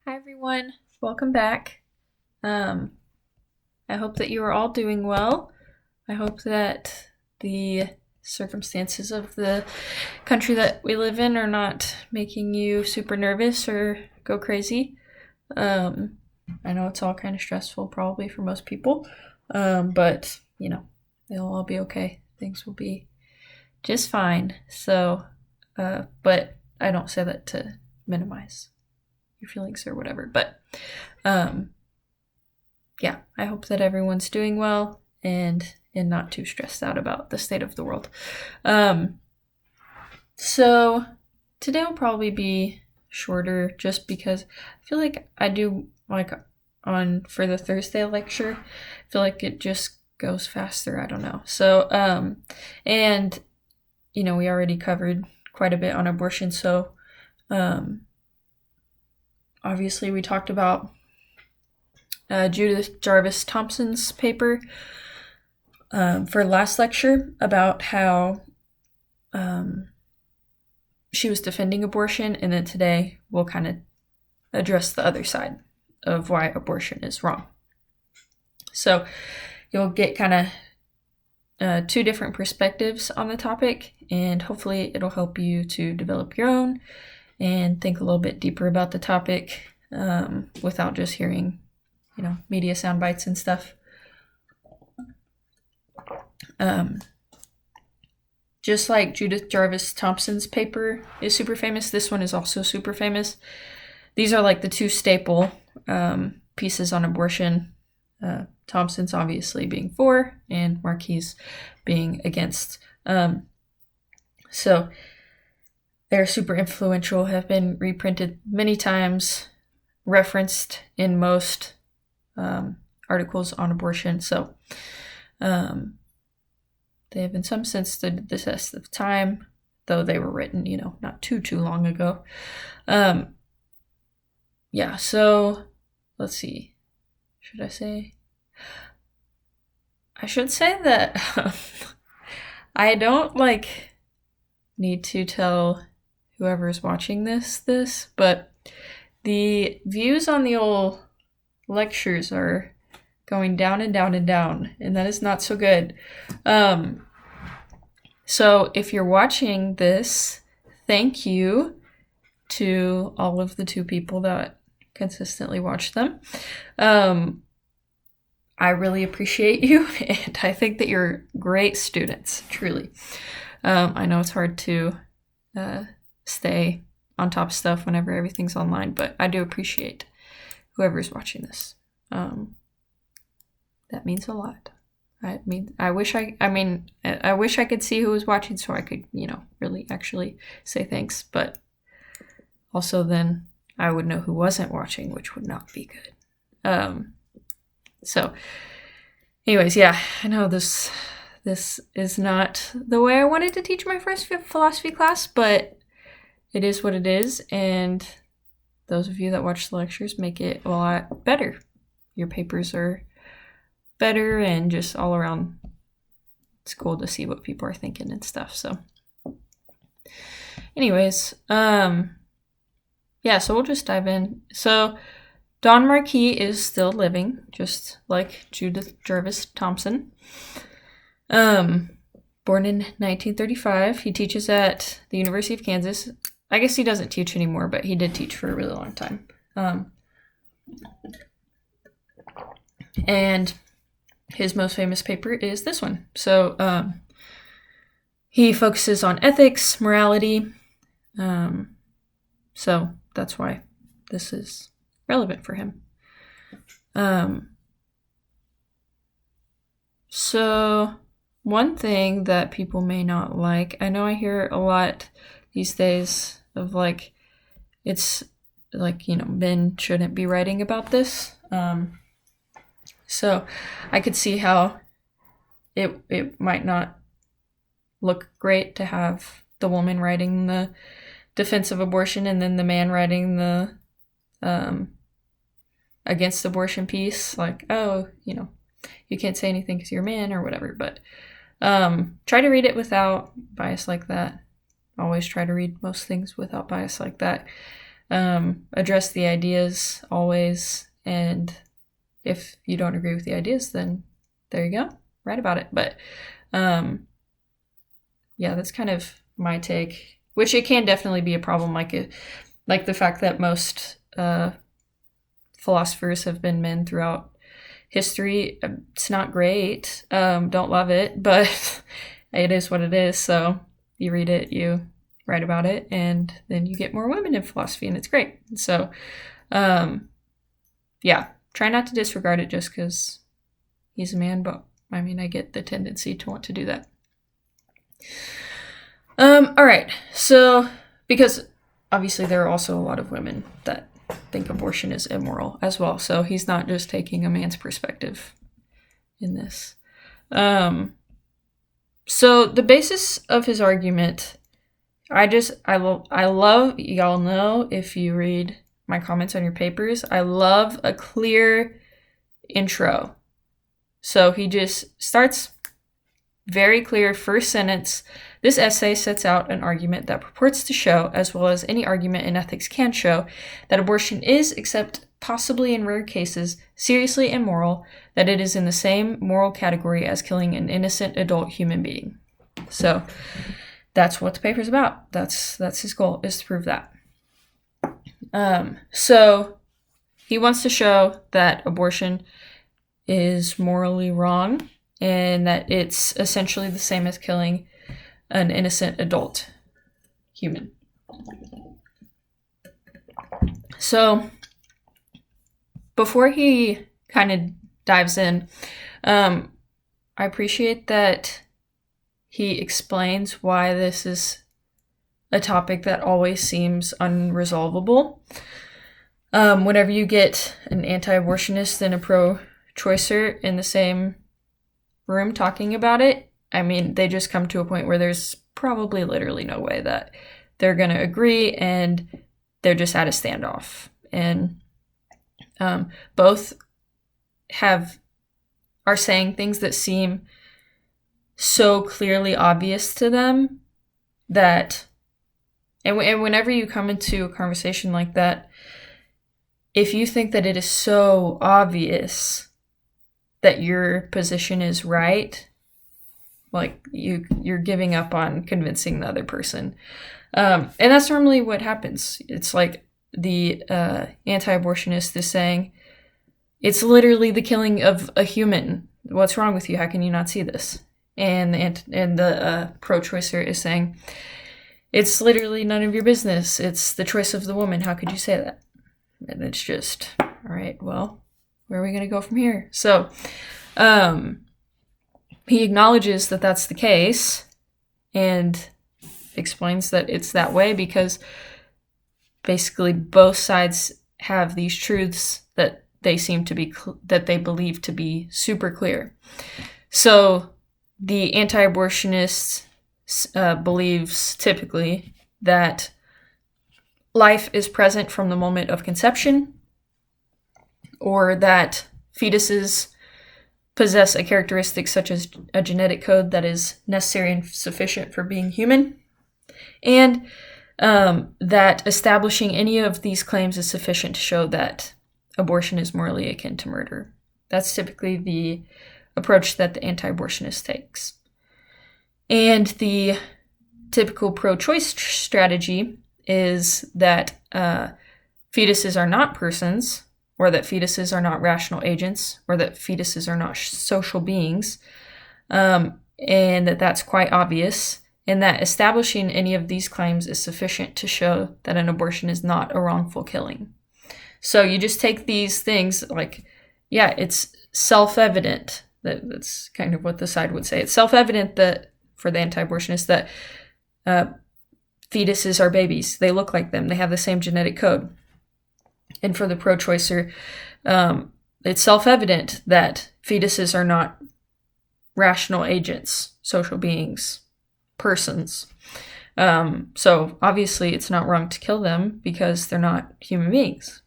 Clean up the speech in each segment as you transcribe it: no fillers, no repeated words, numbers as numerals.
Hi everyone, welcome back. I hope that you are all doing well. I hope that the circumstances of the country that we live in are not making you super nervous or go crazy. I know it's all kind of stressful probably for most people, but they'll all be okay. Things will be just fine. But I don't say that to minimize your feelings or whatever. But um, yeah, I hope that everyone's doing well and not too stressed out about the state of the world. So today will probably be shorter just because I feel like I do like on for the Thursday lecture, I feel like it just goes faster. I don't know. So and we already covered quite a bit on abortion, so obviously we talked about Judith Jarvis Thompson's paper for last lecture about how she was defending abortion, and then today we'll kind of address the other side of why abortion is wrong. So you'll get kind of two different perspectives on the topic, and hopefully it'll help you to develop your own and think a little bit deeper about the topic without just hearing, media sound bites and stuff. Just like Judith Jarvis Thompson's paper is super famous, this one is also super famous. These are like the two staple pieces on abortion. Thompson's obviously being for, and Marquis being against. So they're super influential, have been reprinted many times, referenced in most articles on abortion. So they have in some sense stood the test of time, though they were written, not too long ago. So let's see. I should say that I don't need to tell whoever's watching this, but the views on the old lectures are going down and down and down, and that is not so good. So if you're watching this, thank you to all of the 2 people that consistently watch them. I really appreciate you, and I think that you're great students, truly. I know it's hard to stay on top of stuff whenever everything's online, but I do appreciate whoever's watching this. That means a lot. I wish I could see who was watching so I could, really actually say thanks, but also then I would know who wasn't watching, which would not be good. So anyways, yeah, I know this is not the way I wanted to teach my first philosophy class, but it is what it is, and those of you that watch the lectures make it a lot better. Your papers are better, and just all around it's cool to see what people are thinking and stuff. So anyways, so we'll just dive in. So Don Marquis is still living, just like Judith Jarvis Thompson. Born in 1935. He teaches at the University of Kansas. I guess he doesn't teach anymore, but he did teach for a really long time. And his most famous paper is this one. So he focuses on ethics, morality. So that's why this is relevant for him. So one thing that people may not like, I know I hear a lot these days of it's men shouldn't be writing about this. So I could see how it might not look great to have the woman writing the defense of abortion and then the man writing the against abortion piece. You can't say anything because you're a man or whatever. But try to read it without bias like that. Always try to read most things without bias like that. address the ideas always, and if you don't agree with the ideas, then there you go, write about it. But yeah, that's kind of my take, which it can definitely be a problem, like the fact that most philosophers have been men throughout history. It's not great. Don't love it, but it is what it is. So you read it, you write about it, and then you get more women in philosophy, and it's great. So yeah, try not to disregard it just because he's a man, but I mean, I get the tendency to want to do that. All right, so because obviously there are also a lot of women that think abortion is immoral as well, so he's not just taking a man's perspective in this. So the basis of his argument, I love, y'all know if you read my comments on your papers, I love a clear intro. So he just starts very clear, first sentence. This essay sets out an argument that purports to show, as well as any argument in ethics can show, that abortion is, except possibly in rare cases, seriously immoral, that it is in the same moral category as killing an innocent adult human being. So that's what the paper's about. That's his goal, is to prove that. So he wants to show that abortion is morally wrong and that it's essentially the same as killing an innocent adult human. So before he kind of dives in, I appreciate that he explains why this is a topic that always seems unresolvable. Whenever you get an anti-abortionist and a pro-choicer in the same room talking about it, I mean, they just come to a point where there's probably literally no way that they're going to agree, and they're just at a standoff. And both are saying things that seem so clearly obvious to them that, and whenever you come into a conversation like that, if you think that it is so obvious that your position is right, like you're giving up on convincing the other person. And that's normally what happens. It's like the anti-abortionist is saying, it's literally the killing of a human. What's wrong with you? How can you not see this? And the pro-choicer is saying, it's literally none of your business. It's the choice of the woman. How could you say that? And it's just, all right, well, where are we going to go from here? So he acknowledges that that's the case and explains that it's that way because basically both sides have these truths that they seem to be, that they believe to be super clear. So the anti-abortionist believes typically that life is present from the moment of conception, or that fetuses possess a characteristic such as a genetic code that is necessary and sufficient for being human, and that establishing any of these claims is sufficient to show that abortion is morally akin to murder. That's typically the approach that the anti-abortionist takes. And the typical pro-choice strategy is that fetuses are not persons, or that fetuses are not rational agents, or that fetuses are not social beings, and that that's quite obvious, and that establishing any of these claims is sufficient to show that an abortion is not a wrongful killing. So you just take these things like, yeah, it's self-evident. That's kind of what the side would say. It's self-evident that, for the anti-abortionist, that fetuses are babies. They look like them. They have the same genetic code. And for the pro-choicer, it's self-evident that fetuses are not rational agents, social beings, persons. So obviously it's not wrong to kill them because they're not human beings.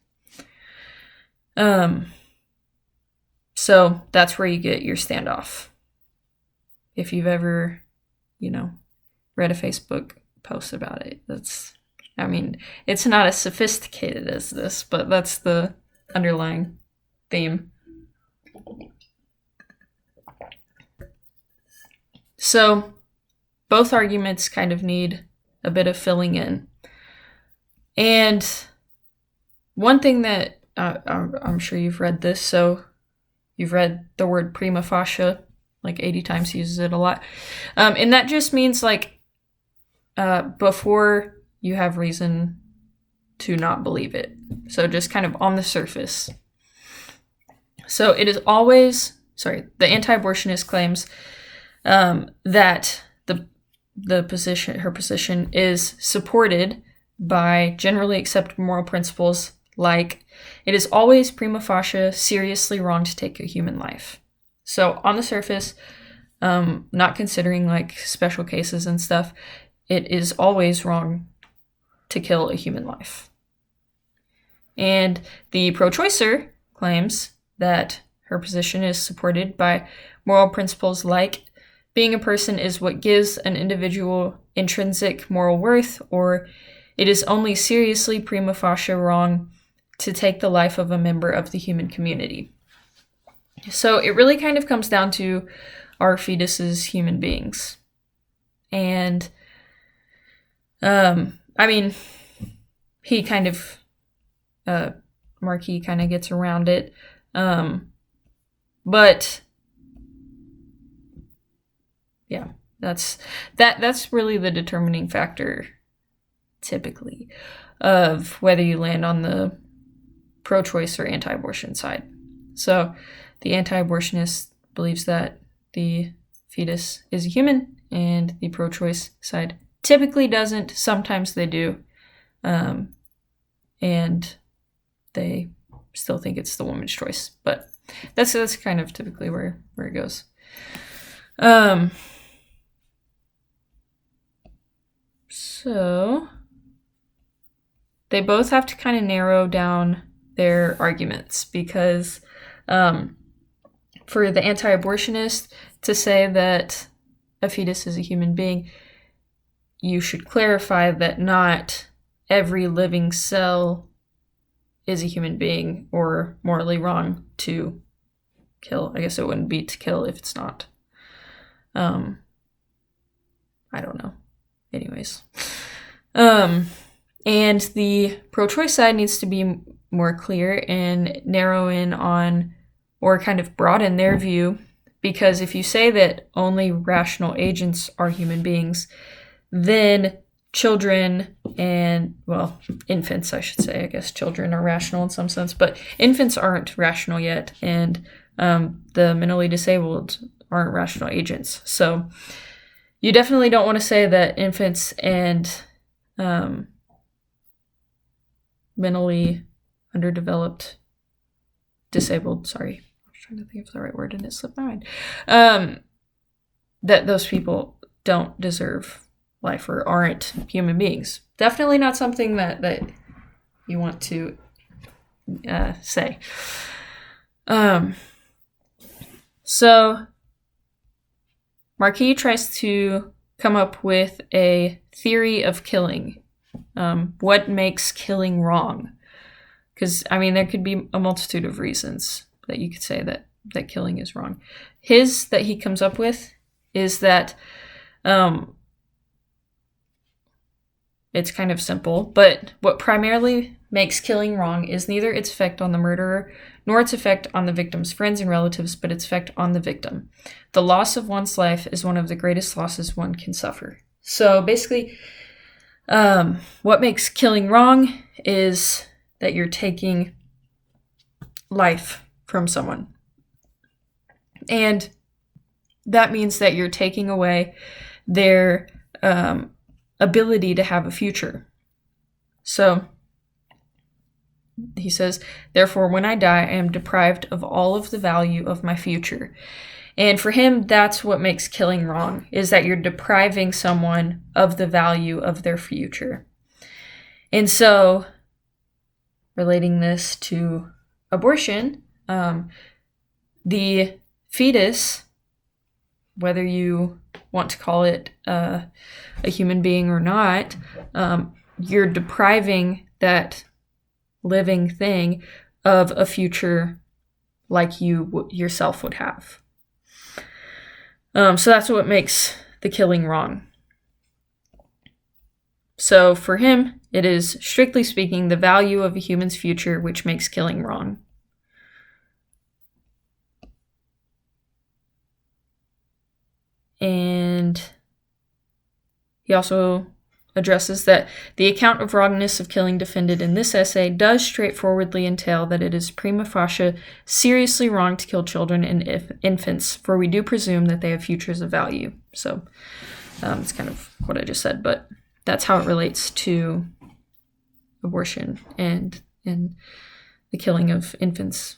So that's where you get your standoff. If you've ever, read a Facebook post about it, I mean, it's not as sophisticated as this, but that's the underlying theme. So both arguments kind of need a bit of filling in. And one thing that I'm sure you've read this, so you've read the word prima facie like 80 times, uses it a lot. And that just means like before you have reason to not believe it. So just kind of on the surface. So it is always, the anti-abortionist claims that her position is supported by generally accepted moral principles like it is always prima facie seriously wrong to take a human life. So on the surface, not considering like special cases and stuff, it is always wrong to kill a human life. And the pro-choicer claims that her position is supported by moral principles like being a person is what gives an individual intrinsic moral worth, or it is only seriously prima facie wrong to take the life of a member of the human community. So it really kind of comes down to, are fetuses human beings? And I mean, he kind of, Marquis kind of gets around it. But yeah, that's really the determining factor, typically, of whether you land on the pro-choice or anti-abortion side. So the anti-abortionist believes that the fetus is a human, and the pro-choice side typically doesn't. Sometimes they do. And they still think it's the woman's choice. But that's kind of typically where it goes. So they both have to kind of narrow down their arguments, because for the anti-abortionist to say that a fetus is a human being, you should clarify that not every living cell is a human being or morally wrong to kill. I guess it wouldn't be to kill if it's not. I don't know. Anyways. And the pro-choice side needs to be more clear and narrow in on, or kind of broaden their view, because if you say that only rational agents are human beings, then children and, well, infants, I should say. I guess children are rational in some sense, but infants aren't rational yet, and the mentally disabled aren't rational agents. So you definitely don't want to say that infants and mentally underdeveloped, disabled, sorry, I was trying to think of the right word and it slipped my mind, that those people don't deserve life or aren't human beings. Definitely not something that you want to say. So Marquis tries to come up with a theory of killing. What makes killing wrong? Because, I mean, there could be a multitude of reasons that you could say that killing is wrong. His that he comes up with is that it's kind of simple, but what primarily makes killing wrong is neither its effect on the murderer nor its effect on the victim's friends and relatives, but its effect on the victim. The loss of one's life is one of the greatest losses one can suffer. So basically, what makes killing wrong is that you're taking life from someone. And that means that you're taking away their ability to have a future. So he says, therefore, when I die, I am deprived of all of the value of my future. And for him, that's what makes killing wrong, is that you're depriving someone of the value of their future. And so, relating this to abortion, the fetus, whether you want to call it a human being or not, you're depriving that living thing of a future like you yourself would have. So that's what makes the killing wrong. So for him, it is, strictly speaking, the value of a human's future which makes killing wrong. And he also addresses that the account of wrongness of killing defended in this essay does straightforwardly entail that it is prima facie seriously wrong to kill children and infants, for we do presume that they have futures of value. So it's kind of what I just said, but that's how it relates to abortion and the killing of infants.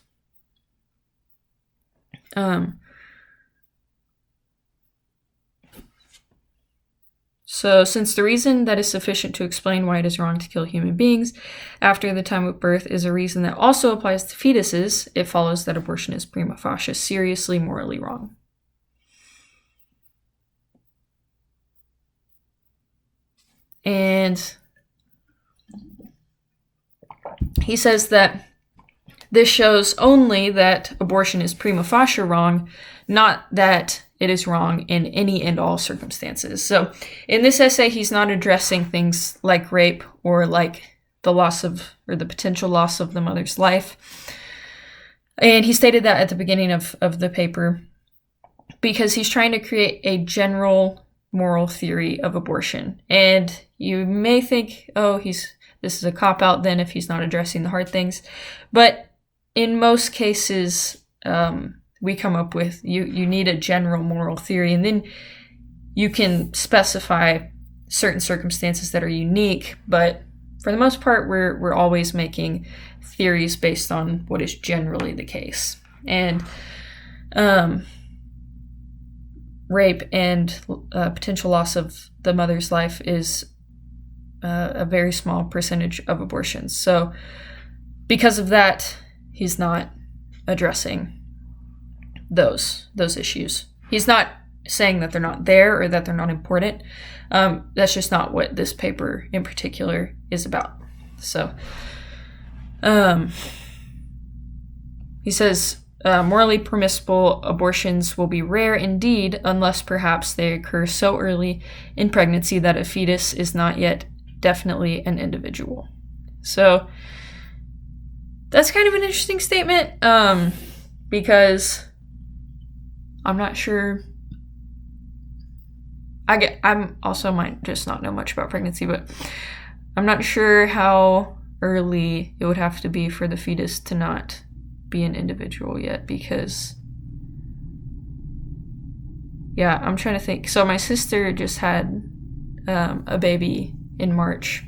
So, since the reason that is sufficient to explain why it is wrong to kill human beings after the time of birth is a reason that also applies to fetuses, it follows that abortion is prima facie seriously morally wrong. And he says that this shows only that abortion is prima facie wrong, not that it is wrong in any and all circumstances. So in this essay, he's not addressing things like rape or like the loss of, or the potential loss of the mother's life. And he stated that at the beginning of the paper because he's trying to create a general moral theory of abortion. And you may think, oh, this is a cop-out then if he's not addressing the hard things. But in most cases, we come up with, you need a general moral theory, and then you can specify certain circumstances that are unique, but for the most part, we're always making theories based on what is generally the case. And rape and potential loss of the mother's life is a very small percentage of abortions. So because of that, he's not addressing those issues. He's not saying that they're not there or that they're not important. That's just not what this paper in particular is about. So he says morally permissible abortions will be rare indeed unless perhaps they occur so early in pregnancy that a fetus is not yet definitely an individual. So that's kind of an interesting statement because I'm not sure. I'm also might just not know much about pregnancy, but I'm not sure how early it would have to be for the fetus to not be an individual yet, because yeah, I'm trying to think. So my sister just had a baby in March,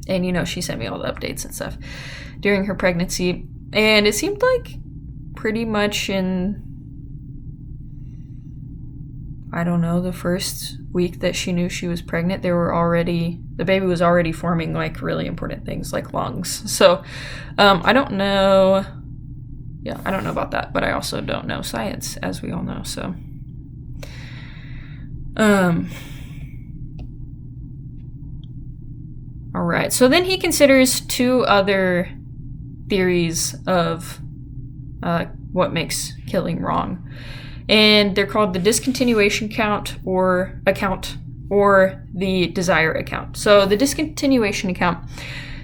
and she sent me all the updates and stuff during her pregnancy, and it seemed like pretty much in, I don't know, the first week that she knew she was pregnant, the baby was already forming like really important things like lungs. So I don't know about that, but I also don't know science, as we all know. So all right, so then he considers two other theories of what makes killing wrong. And they're called the discontinuation account or the desire account. So the discontinuation account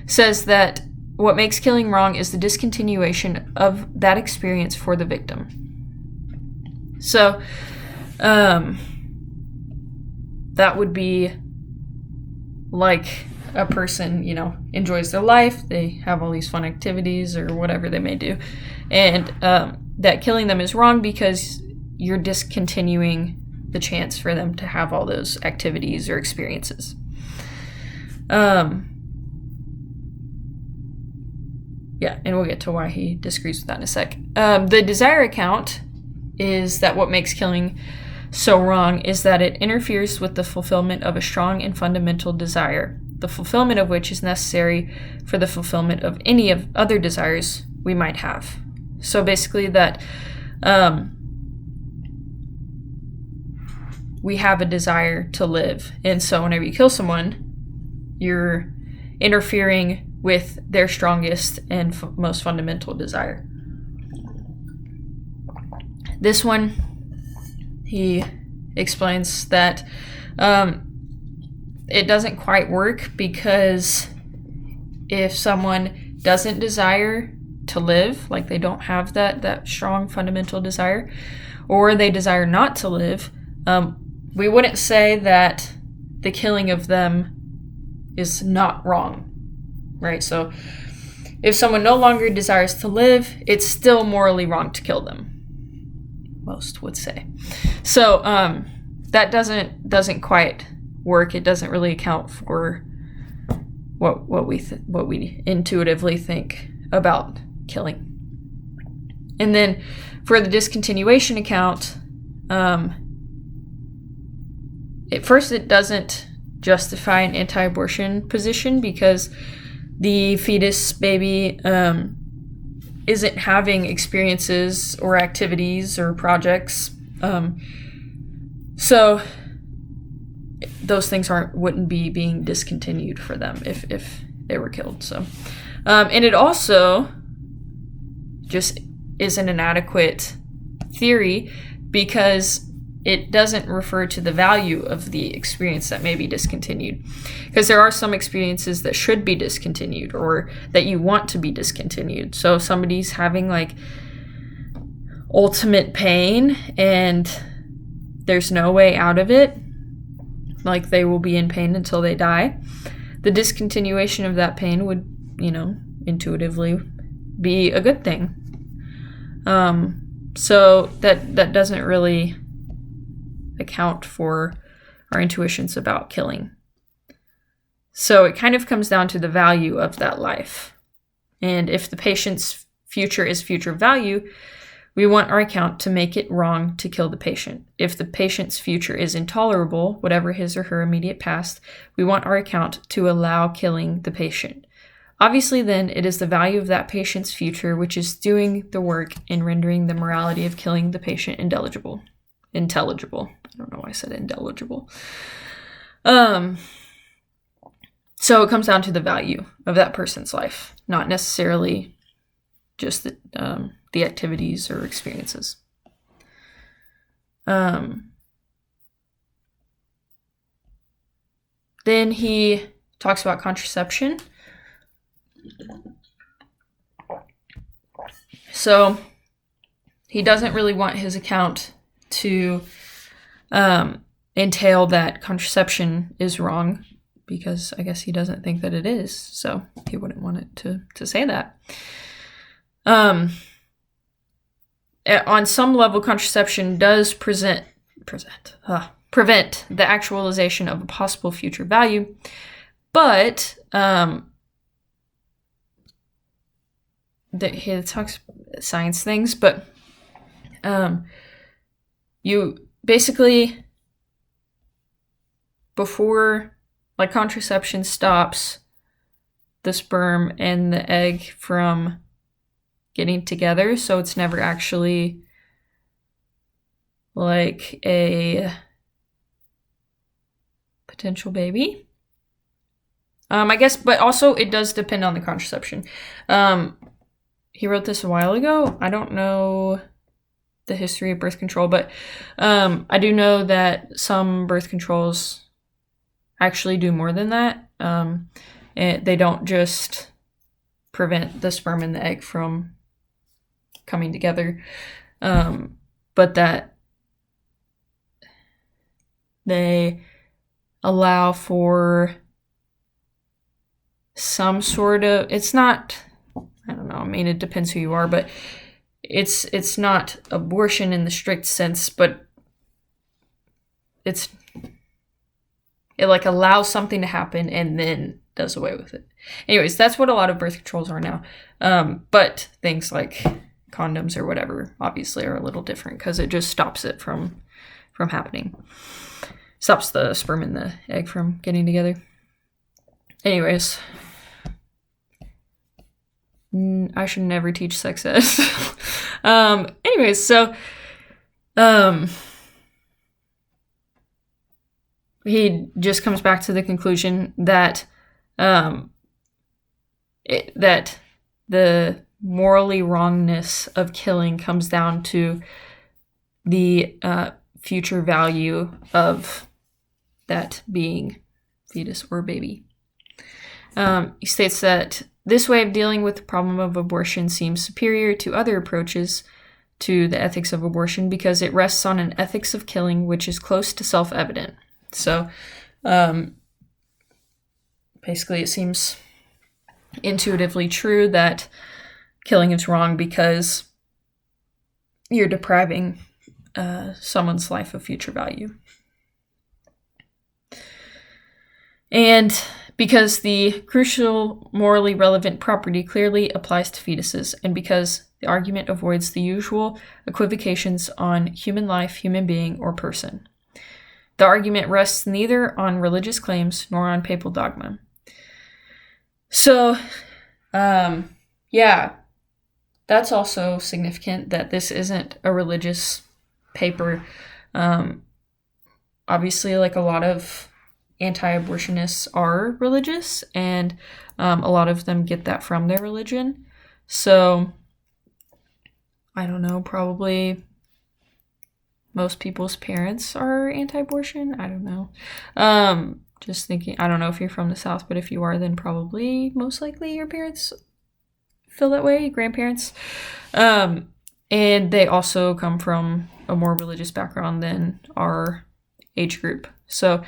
says that what makes killing wrong is the discontinuation of that experience for the victim. So that would be like a person, enjoys their life, they have all these fun activities or whatever they may do, and that killing them is wrong because you're discontinuing the chance for them to have all those activities or experiences. Yeah, and we'll get to why he disagrees with that in a sec. The desire account is that what makes killing so wrong is that it interferes with the fulfillment of a strong and fundamental desire, the fulfillment of which is necessary for the fulfillment of any of other desires we might have. So basically that we have a desire to live, and so whenever you kill someone, you're interfering with their strongest and most fundamental desire. This one, he explains that it doesn't quite work because if someone doesn't desire to live, like they don't have that strong fundamental desire, or they desire not to live, we wouldn't say that the killing of them is not wrong, right? So if someone no longer desires to live, it's still morally wrong to kill them, most would say. So that doesn't quite work. It doesn't really account for what we intuitively think about killing. And then for the discontinuation account, at first it doesn't justify an anti-abortion position because the fetus baby isn't having experiences or activities or projects. So those things wouldn't be being discontinued for them if they were killed. So, and it also just isn't an adequate theory because it doesn't refer to the value of the experience that may be discontinued. Because there are some experiences that should be discontinued or that you want to be discontinued. So if somebody's having like ultimate pain and there's no way out of it, like they will be in pain until they die, the discontinuation of that pain would, intuitively be a good thing. So that doesn't really account for our intuitions about killing. So it kind of comes down to the value of that life. And if the patient's future is future value, we want our account to make it wrong to kill the patient. If the patient's future is intolerable, whatever his or her immediate past, we want our account to allow killing the patient. Obviously, then, it is the value of that patient's future which is doing the work in rendering the morality of killing the patient intelligible. I don't know why I said indeligible. So it comes down to the value of that person's life, not necessarily just the activities or experiences. Then he talks about contraception. So he doesn't really want his account to entail that contraception is wrong, because I guess he doesn't think that it is, so he wouldn't want it to say that. On some level, contraception does prevent the actualization of a possible future value, but he talks science things, but you basically, before contraception stops the sperm and the egg from getting together, so it's never actually like a potential baby. I guess, but also it does depend on the contraception. He wrote this a while ago. I don't know the history of birth control, but I do know that some birth controls actually do more than that. And they don't just prevent the sperm and the egg from coming together, but that they allow for some sort of, it's not, I don't know, I mean, it depends who you are, but it's not abortion in the strict sense, but it allows something to happen and then does away with it. Anyways, that's what a lot of birth controls are now. But things like condoms or whatever obviously are a little different because it just stops it from happening. Stops the sperm and the egg from getting together. Anyways, I should never teach sex ed. Anyways, so he just comes back to the conclusion that that the morally wrongness of killing comes down to the future value of that being, fetus or baby. He states that this way of dealing with the problem of abortion seems superior to other approaches to the ethics of abortion because it rests on an ethics of killing which is close to self-evident. So basically it seems intuitively true that killing is wrong because you're depriving someone's life of future value. And because the crucial morally relevant property clearly applies to fetuses, and because the argument avoids the usual equivocations on human life, human being, or person. The argument rests neither on religious claims nor on papal dogma. So, yeah, that's also significant that this isn't a religious paper. Obviously, like a lot of anti-abortionists are religious, and a lot of them get that from their religion. So, I don't know, probably most people's parents are anti-abortion. I don't know. Just thinking, I don't know if you're from the South, but if you are, then probably most likely your parents feel that way, grandparents. And they also come from a more religious background than our age group. So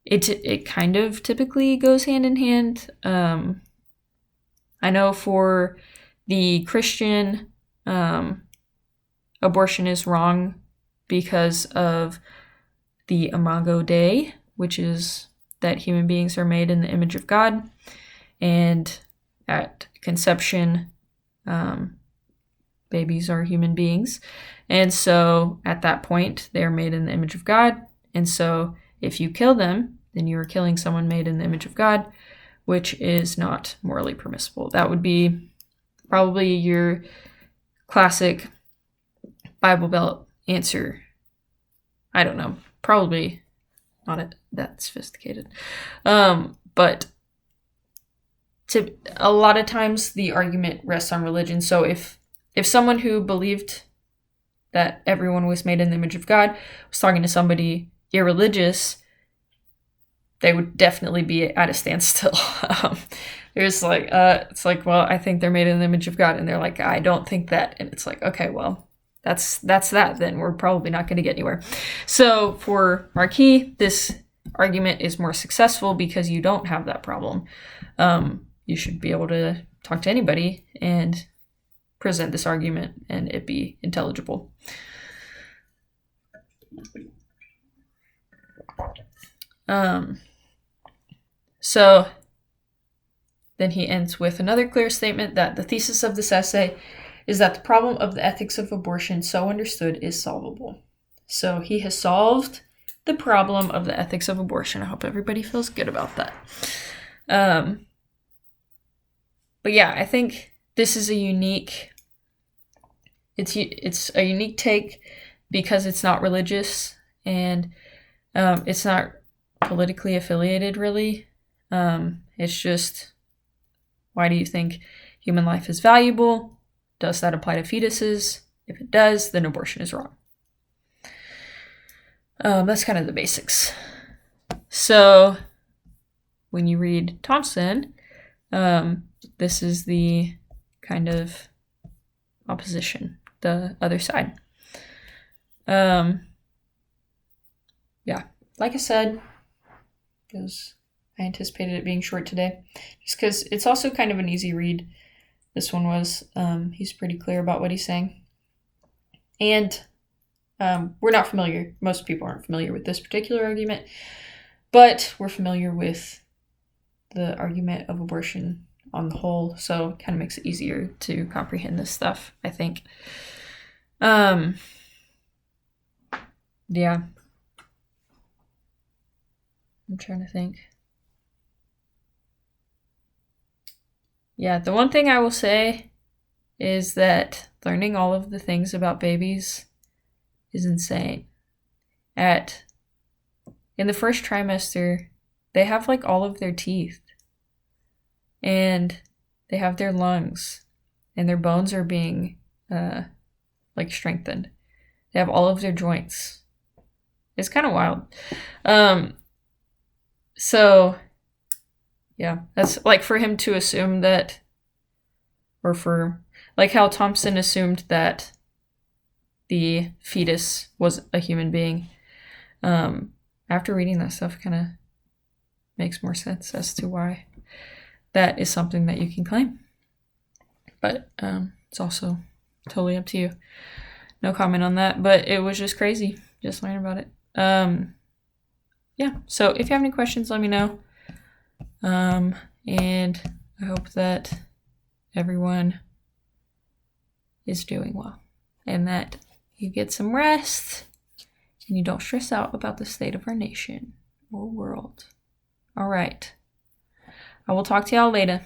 it kind of typically goes hand in hand. I know for the Christian, abortion is wrong because of the Imago Dei, which is that human beings are made in the image of God, and at conception, babies are human beings, and so at that point they're made in the image of God, and so if you kill them, then you are killing someone made in the image of God, which is not morally permissible. That would be probably your classic Bible Belt answer. I don't know, probably not that sophisticated. But a lot of times the argument rests on religion. So if someone who believed that everyone was made in the image of God was talking to somebody irreligious, they would definitely be at a standstill. There's like, it's like, well, I think they're made in the image of God, and they're like, I don't think that, and it's like, okay, well, that's that. Then we're probably not going to get anywhere. So for Marquis, this argument is more successful because you don't have that problem. You should be able to talk to anybody and present this argument, and it be intelligible. So then he ends with another clear statement that the thesis of this essay is that the problem of the ethics of abortion, so understood, is solvable. So he has solved the problem of the ethics of abortion. I hope everybody feels good about that. But yeah, I think this is a unique, it's a unique take because it's not religious, and it's not politically affiliated, really. It's just, why do you think human life is valuable? Does that apply to fetuses? If it does, then abortion is wrong. That's kind of the basics. So when you read Thompson, this is the kind of opposition, the other side. Yeah, like I said, because I anticipated it being short today, just because it's also kind of an easy read. This one was. He's pretty clear about what he's saying. And we're not familiar, most people aren't familiar with this particular argument, but we're familiar with the argument of abortion on the whole, so it kind of makes it easier to comprehend this stuff, I think. Yeah. I'm trying to think. Yeah, the one thing I will say is that learning all of the things about babies is insane. In the first trimester, they have like all of their teeth. and they have their lungs, and their bones are being strengthened. They have all of their joints. It's kind of wild. So yeah, that's like for him to assume that, or for like how Thompson assumed that the fetus was a human being. After reading that stuff, kind of makes more sense as to why that is something that you can claim. But it's also totally up to you. No comment on that, but it was just crazy just learning about it. Yeah, so if you have any questions, let me know. And I hope that everyone is doing well and that you get some rest and you don't stress out about the state of our nation or world. All right. I will talk to y'all later.